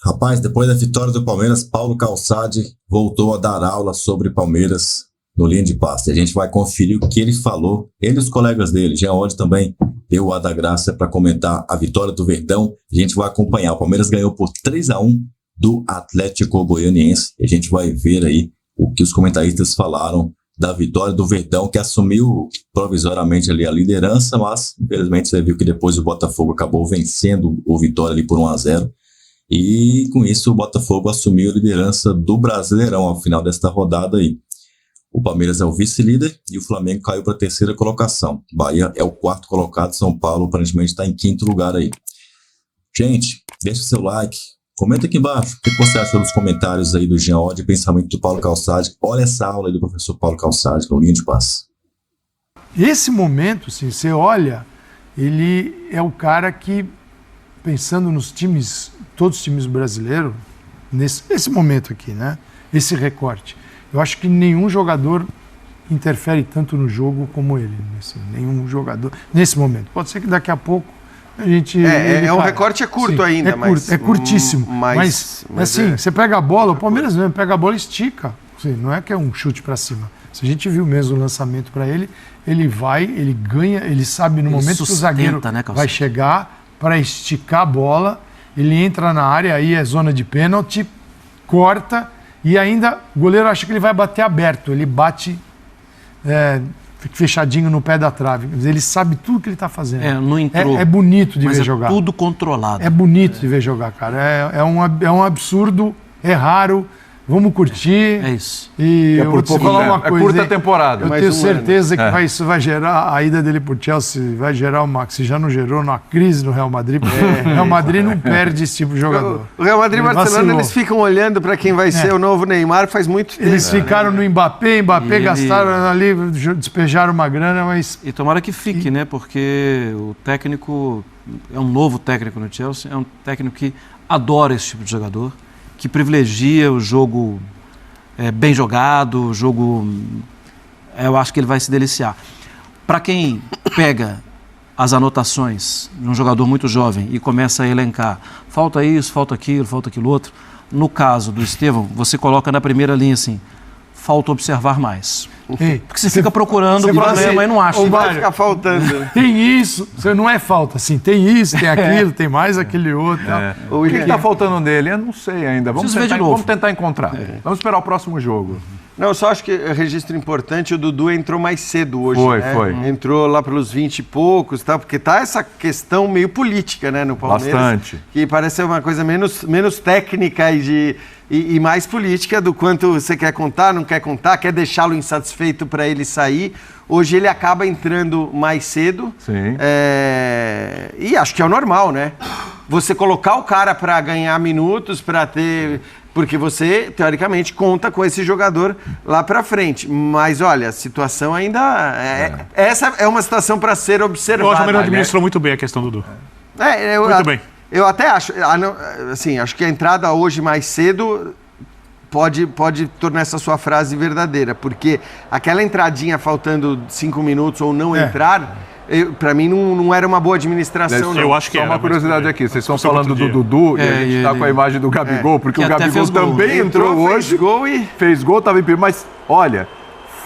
Rapaz, depois da vitória do Palmeiras, Paulo Calçade voltou a dar aula sobre Palmeiras no Linha de Passe. A gente vai conferir o que ele falou. Ele e os colegas dele. Jean Oddi também deu a da graça para comentar a vitória do Verdão. A gente vai acompanhar. O Palmeiras ganhou por 3-1 do Atlético Goianiense. E a gente vai ver aí o que os comentaristas falaram da vitória do Verdão, que assumiu provisoriamente ali a liderança, mas infelizmente você viu que depois o Botafogo acabou vencendo o Vitória ali por 1-0. E com isso o Botafogo assumiu a liderança do Brasileirão ao final desta rodada aí. O Palmeiras é o vice-líder e o Flamengo caiu para a terceira colocação. Bahia é o quarto colocado, São Paulo aparentemente está em quinto lugar aí. Gente, deixa o seu like, comenta aqui embaixo o que você achou dos comentários aí do Jean Oddi, pensamento do Paulo Calçade. Olha essa aula aí do professor Paulo Calçade, no Linha de Passe. Esse momento, assim, você olha, ele é o cara que, pensando nos times, todos os times brasileiros, nesse momento aqui, né? Esse recorte. Eu acho que nenhum jogador interfere tanto no jogo como ele. Nenhum jogador, nesse momento. Pode ser que daqui a pouco a gente... O recorte é curto ainda, mas... É curtíssimo. Mas assim, você pega a bola, o Palmeiras mesmo pega a bola e estica. Assim, não é que é um chute para cima. Se a gente viu mesmo o lançamento para ele, ele vai, ele ganha, ele sabe no momento que o zagueiro vai chegar para esticar a bola, ele entra na área, aí é zona de pênalti, corta, e ainda o goleiro acha que ele vai bater aberto, ele bate fechadinho no pé da trave. Ele sabe tudo que ele está fazendo. Não entrou. É bonito de ver jogar. Tudo controlado. É bonito de ver jogar, cara. É um absurdo, é raro. Vamos curtir. É isso. E eu vou te falar uma coisa. É curta temporada. Eu tenho certeza que isso vai gerar, a ida dele pro Chelsea vai gerar se já não gerou, uma crise no Real Madrid. O Real Madrid não perde esse tipo de jogador. O Real Madrid e Barcelona, eles ficam olhando para quem vai ser o novo Neymar faz muito tempo. Eles ficaram no Mbappé gastaram ali, despejaram uma grana, mas... E tomara que fique, né? Porque o técnico é um novo técnico no Chelsea, é um técnico que adora esse tipo de jogador, que privilegia o jogo bem jogado, o jogo... eu acho que ele vai se deliciar. Para quem pega as anotações de um jogador muito jovem e começa a elencar, falta isso, falta aquilo outro, no caso do Estevão, você coloca na primeira linha assim, falta observar mais. Porque você fica procurando o problema e não acha. Ou vai ficar faltando. Tem isso, não é falta, assim, tem isso, tem aquilo, tem mais aquele outro. O que está faltando nele? Eu não sei ainda. Vamos tentar encontrar. Vamos esperar o próximo jogo. Não, eu só acho que é registro importante, o Dudu entrou mais cedo hoje. Foi. Entrou lá pelos 20 e poucos, porque tá essa questão meio política, né, no Palmeiras. Bastante. Que parece ser uma coisa menos técnica e mais política do quanto você quer contar, não quer contar, quer deixá-lo insatisfeito para ele sair. Hoje ele acaba entrando mais cedo. Sim. E acho que é o normal, né? Você colocar o cara para ganhar minutos, para ter... Porque você, teoricamente, conta com esse jogador lá para frente. Mas, olha, a situação ainda... Essa é uma situação para ser observada. O Palmeiras administrou muito bem a questão do Dudu. Muito bem. Eu até acho... Assim, acho que a entrada hoje mais cedo pode tornar essa sua frase verdadeira. Porque aquela entradinha faltando 5 minutos ou não entrar... Para mim não era uma boa administração. Eu acho que só uma curiosidade aqui, vocês estão falando do Dudu e a gente está com a imagem do Gabigol, porque o Gabigol também entrou hoje, fez gol, estava em perigo, mas olha,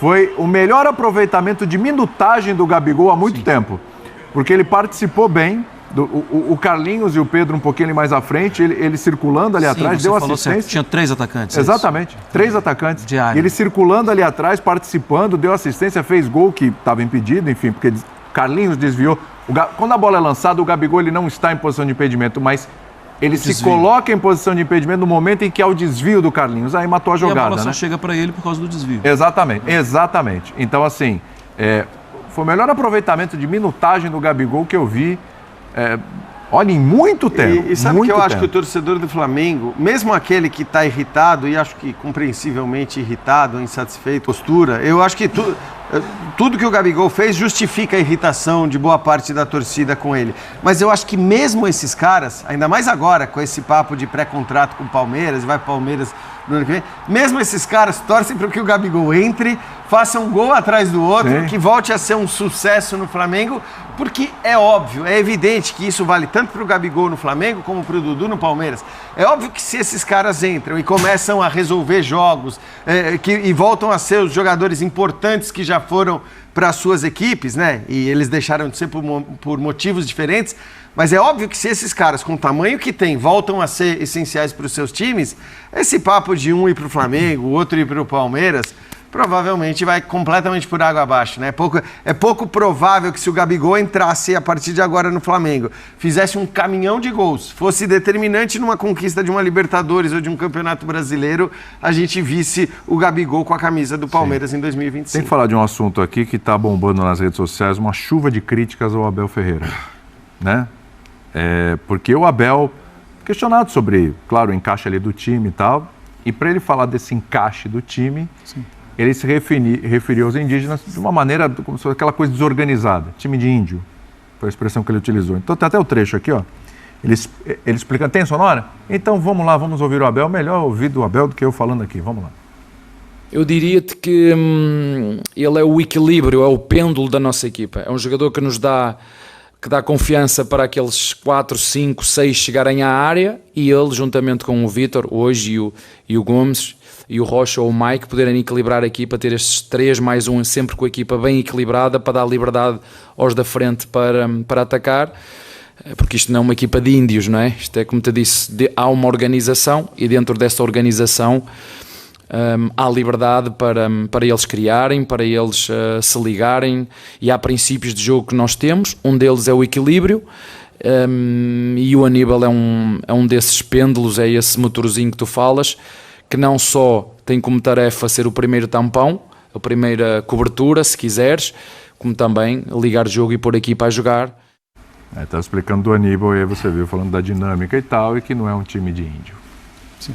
foi o melhor aproveitamento de minutagem do Gabigol há muito tempo, porque ele participou bem, o Carlinhos e o Pedro um pouquinho mais à frente, ele circulando ali atrás, deu assistência. Certo. Tinha 3 atacantes. Exatamente, 3 atacantes. Diário. Ele circulando ali atrás, participando, deu assistência, fez gol que estava impedido, enfim, porque Carlinhos desviou. Quando a bola é lançada, o Gabigol ele não está em posição de impedimento, mas ele se coloca em posição de impedimento no momento em que há o desvio do Carlinhos. Aí matou a jogada, e a bola só né? chega para ele por causa do desvio. Exatamente. Então, assim, foi o melhor aproveitamento de minutagem do Gabigol que eu vi, olha, em muito tempo. E sabe que eu acho que o torcedor do Flamengo, mesmo aquele que está irritado, e acho que compreensivelmente irritado, insatisfeito, postura, eu acho que tudo que o Gabigol fez justifica a irritação de boa parte da torcida com ele. Mas eu acho que mesmo esses caras, ainda mais agora com esse papo de pré-contrato com o Palmeiras, vai Palmeiras no ano que vem, mesmo esses caras torcem para que o Gabigol entre, faça um gol atrás do outro, Sim. que volte a ser um sucesso no Flamengo, porque é óbvio, é evidente que isso vale tanto para o Gabigol no Flamengo como para o Dudu no Palmeiras. É óbvio que se esses caras entram e começam a resolver jogos e voltam a ser os jogadores importantes que já foram para as suas equipes, né? E eles deixaram de ser por motivos diferentes, mas é óbvio que se esses caras, com o tamanho que tem, voltam a ser essenciais para os seus times, esse papo de um ir para o Flamengo, o outro ir para o Palmeiras, provavelmente vai completamente por água abaixo, né? É pouco provável que se o Gabigol entrasse a partir de agora no Flamengo, fizesse um caminhão de gols, fosse determinante numa conquista de uma Libertadores ou de um Campeonato Brasileiro, a gente visse o Gabigol com a camisa do Palmeiras em 2025. Tem que falar de um assunto aqui que está bombando nas redes sociais, uma chuva de críticas ao Abel Ferreira, né? Porque o Abel, questionado sobre, claro, o encaixe ali do time e tal, e para ele falar desse encaixe do time, sim, ele se referiu aos indígenas de uma maneira, como se fosse aquela coisa desorganizada, time de índio, foi a expressão que ele utilizou. Então tem até o trecho aqui, ó, ele explica, tem sonora? Então vamos lá, vamos ouvir o Abel, melhor ouvir do Abel do que eu falando aqui, vamos lá. Eu diria-te que ele é o equilíbrio, é o pêndulo da nossa equipa, é um jogador que nos dá confiança para aqueles 4, 5, 6 chegarem à área e ele, juntamente com o Vítor, hoje e o Gomes e o Rocha ou o Mike, poderem equilibrar a equipa, ter estes 3 mais 1 sempre com a equipa bem equilibrada para dar liberdade aos da frente para atacar, porque isto não é uma equipa de índios, não é? Isto é, como te disse, há uma organização e dentro dessa organização há liberdade para eles criarem, para eles se ligarem, e há princípios de jogo que nós temos, um deles é o equilíbrio, e o Aníbal é um desses pêndulos, é esse motorzinho que tu falas, que não só tem como tarefa ser o primeiro tampão, a primeira cobertura, se quiseres, como também ligar o jogo e pôr a equipa a jogar. Estava explicando do Aníbal e aí você viu falando da dinâmica e tal, e que não é um time de índio. Sim.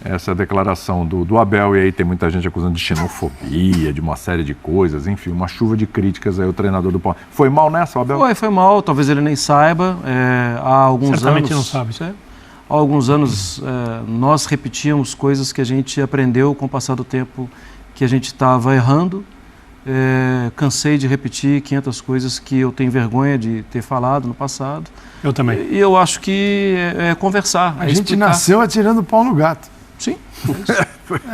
Essa declaração do Abel, e aí tem muita gente acusando de xenofobia, de uma série de coisas, enfim, uma chuva de críticas aí ao treinador do Palmeiras. Foi mal nessa, Abel? Foi mal, talvez ele nem saiba. Há alguns Certamente anos... não sabe. Há alguns anos nós repetíamos coisas que a gente aprendeu com o passar do tempo que a gente estava errando. Cansei de repetir 500 coisas que eu tenho vergonha de ter falado no passado. Eu também. E eu acho que é conversar. A gente nasceu atirando pau no gato. Sim.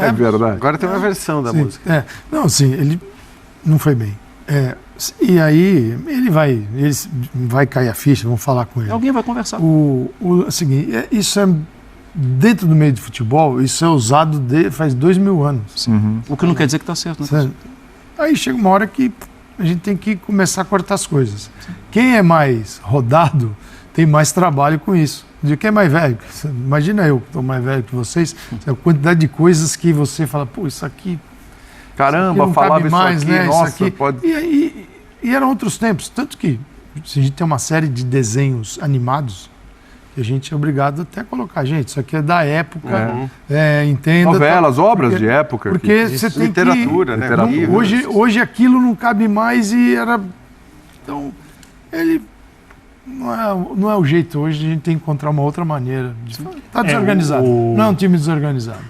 É verdade. Agora tem uma versão da música. Não, sim, ele não foi bem. E aí ele vai cair a ficha, vamos falar com ele. Alguém vai conversar. Seguinte, isso é dentro do meio de futebol, isso é usado faz 2000 anos. Uhum. O que não quer dizer que está certo, né? Certo. Aí chega uma hora que a gente tem que começar a cortar as coisas. Sim. Quem é mais rodado tem mais trabalho com isso. Quem é mais velho? Imagina eu, que estou mais velho que vocês, a quantidade de coisas que você fala, pô, isso aqui... Caramba, isso falava mais, isso aqui, né? nossa, isso aqui. pode... E eram outros tempos, tanto que se a gente tem uma série de desenhos animados, que a gente é obrigado até a colocar, gente, isso aqui é da época, entenda... Novelas, obras de época. Porque você tem literatura, né? Hoje aquilo não cabe mais e era... Então, ele... Não é o jeito hoje, a gente tem que encontrar uma outra maneira. Está desorganizado. Não é um time desorganizado.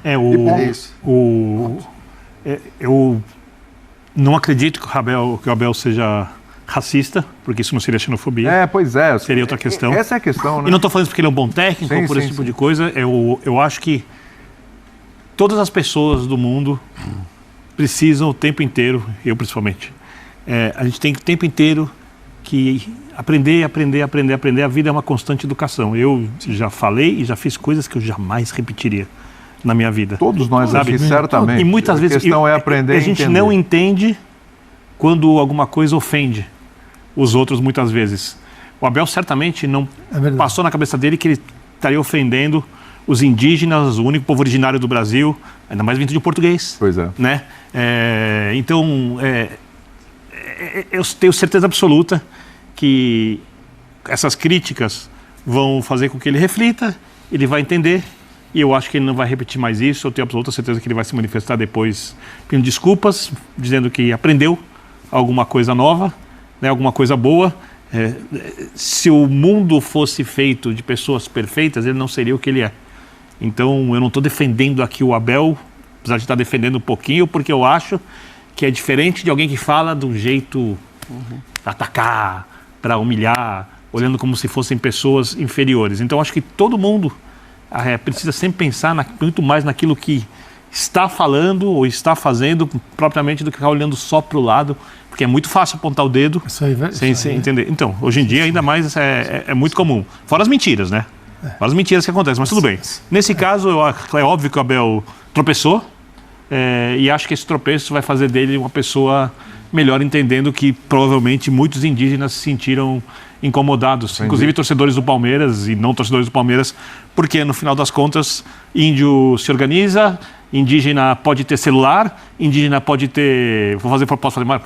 Eu não acredito que o Abel seja racista, porque isso não seria xenofobia. Pois é. Seria outra questão. Essa é a questão, né? E não estou falando isso porque ele é um bom técnico ou por esse tipo de coisa. Eu acho que todas as pessoas do mundo precisam o tempo inteiro, eu principalmente, a gente tem que o tempo inteiro que aprender. A vida é uma constante educação. Eu já falei e já fiz coisas que eu jamais repetiria na minha vida. Todos nós aqui, certamente. E muitas vezes a questão é aprender a gente não entende quando alguma coisa ofende os outros muitas vezes. O Abel certamente não passou na cabeça dele que ele estaria ofendendo os indígenas, o único povo originário do Brasil, ainda mais vindo de português. Pois é. Né? Então, eu tenho certeza absoluta que essas críticas vão fazer com que ele reflita, ele vai entender, e eu acho que ele não vai repetir mais isso. Eu tenho absoluta certeza que ele vai se manifestar depois pedindo desculpas, dizendo que aprendeu alguma coisa nova, né, alguma coisa boa. Se o mundo fosse feito de pessoas perfeitas, ele não seria o que ele é. Então, eu não estou defendendo aqui o Abel, apesar de estar defendendo um pouquinho, porque eu acho que é diferente de alguém que fala de um jeito para atacar, para humilhar, olhando como se fossem pessoas inferiores. Então, acho que todo mundo precisa sempre pensar muito mais naquilo que está falando ou está fazendo propriamente do que ficar olhando só para o lado, porque é muito fácil apontar o dedo sem entender. Então, hoje em dia, ainda mais é muito comum. Fora as mentiras, né? Fora as mentiras que acontecem, mas tudo bem. Nesse caso, é óbvio que o Abel tropeçou e acho que esse tropeço vai fazer dele uma pessoa melhor, entendendo que provavelmente muitos indígenas se sentiram incomodados, inclusive torcedores do Palmeiras e não torcedores do Palmeiras, porque no final das contas, índio se organiza, indígena pode ter celular, indígena pode ter... Posso fazer mais?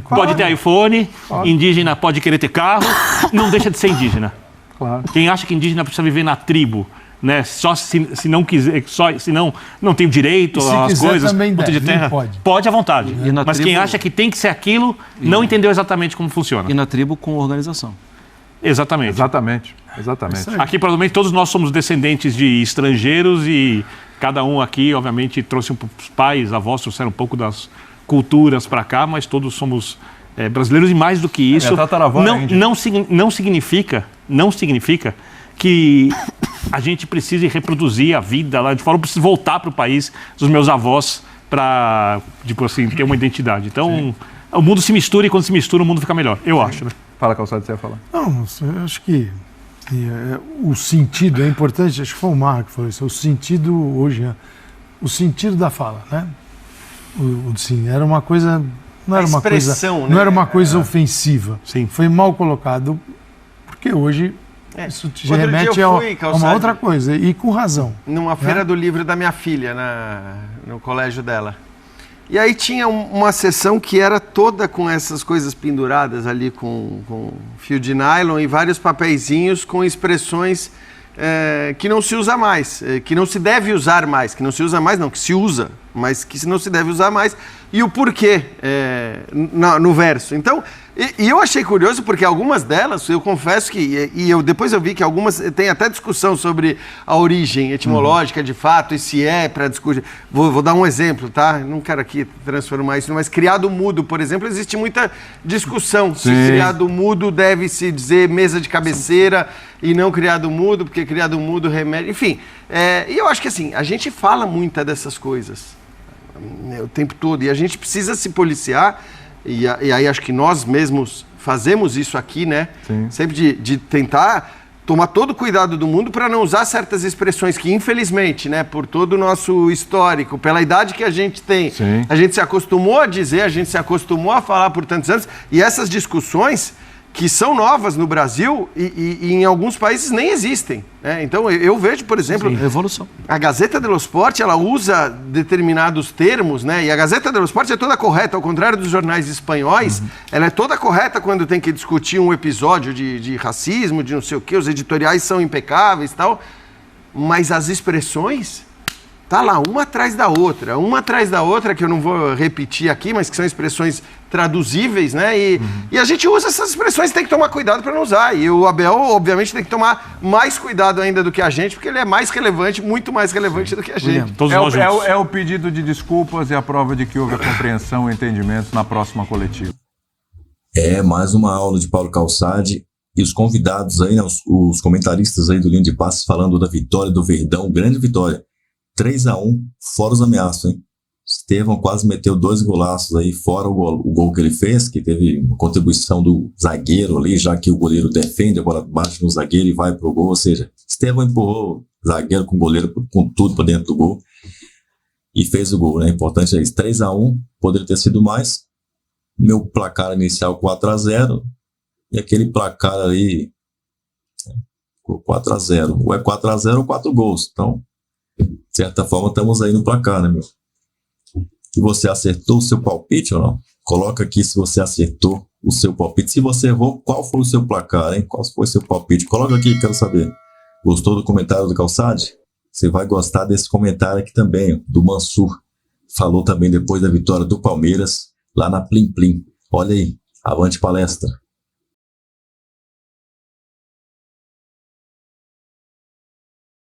Pode ter iPhone, indígena pode querer ter carro, não deixa de ser indígena. Claro. Quem acha que indígena precisa viver na tribo, né? Só se não quiser, se não tem o direito às coisas, também não tem de terra, pode à vontade. Mas tribo, quem acha que tem que ser aquilo, não entendeu exatamente como funciona. E na tribo com organização. Exatamente. Exatamente. Aqui, provavelmente, todos nós somos descendentes de estrangeiros e cada um aqui, obviamente, trouxe os pais, avós trouxeram um pouco das culturas para cá, mas todos somos brasileiros e mais do que isso, não significa que a gente precise reproduzir a vida lá de fora, eu preciso voltar para o país dos meus avós para, tipo assim, ter uma identidade. Então, o mundo se mistura e quando se mistura o mundo fica melhor, eu acho, né? Fala, Calçado, você ia falar. Não, eu acho que o sentido é importante, acho que foi o Marco que falou isso, o sentido hoje, o sentido da fala, né? Sim, era uma coisa, não era uma coisa, né? Não era uma coisa ofensiva. Sim. Foi mal colocado, porque hoje isso te remete a uma outra coisa, e com razão. Numa feira do livro da minha filha, no colégio dela. E aí tinha uma sessão que era toda com essas coisas penduradas ali com fio de nylon e vários papeizinhos com expressões que não se usa mais, que não se deve usar mais, que não se usa mais não, que se usa, mas que não se deve usar mais, e o porquê no verso. Então, e eu achei curioso porque algumas delas, eu confesso que, depois eu vi que algumas tem até discussão sobre a origem etimológica de fato, e se para discutir. Vou dar um exemplo, tá? Não quero aqui transformar isso, mas criado mudo, por exemplo, existe muita discussão. Se criado mudo deve-se dizer mesa de cabeceira e não criado mudo, porque criado mudo remete... Enfim, e eu acho que assim, a gente fala muita dessas coisas o tempo todo, e a gente precisa se policiar. E aí acho que nós mesmos fazemos isso aqui, né? Sim. Sempre de tentar tomar todo o cuidado do mundo para não usar certas expressões que, infelizmente, né, por todo o nosso histórico, pela idade que a gente tem, a gente se acostumou a dizer, a gente se acostumou a falar por tantos anos, e essas discussões que são novas no Brasil e em alguns países nem existem, né? Então eu vejo, por exemplo, evolução. A Gazeta dello Sport, ela usa determinados termos, né? E a Gazeta dello Sport é toda correta, ao contrário dos jornais espanhóis, ela é toda correta quando tem que discutir um episódio de racismo, de não sei o quê, os editoriais são impecáveis e tal, mas as expressões... Tá lá, uma atrás da outra, que eu não vou repetir aqui, mas que são expressões traduzíveis, né? E a gente usa essas expressões, tem que tomar cuidado para não usar. E o Abel, obviamente, tem que tomar mais cuidado ainda do que a gente, porque ele é mais relevante, muito mais relevante do que a gente. É o pedido de desculpas e a prova de que houve a compreensão e entendimento na próxima coletiva. Mais uma aula de Paulo Calçade. E os convidados aí, né, os comentaristas aí do Linha de Passe falando da vitória do Verdão, grande vitória. 3-1, fora os ameaços, hein? Estevão quase meteu 2 golaços aí, fora o gol que ele fez, que teve uma contribuição do zagueiro ali, já que o goleiro defende, a bola bate no zagueiro e vai pro gol, ou seja, Estevão empurrou o zagueiro com o goleiro, com tudo para dentro do gol e fez o gol, né? Importante é isso, 3-1, poderia ter sido mais. Meu placar inicial 4-0 e aquele placar ali 4-0, ou é 4-0 ou 4 gols, então de certa forma, estamos aí no placar, né, meu? E você acertou o seu palpite ou não? Coloca aqui se você acertou o seu palpite. Se você errou, qual foi o seu placar, hein? Qual foi o seu palpite? Coloca aqui, quero saber. Gostou do comentário do Calçade? Você vai gostar desse comentário aqui também, do Mansur. Falou também depois da vitória do Palmeiras, lá na Plim Plim. Olha aí, avante palestra.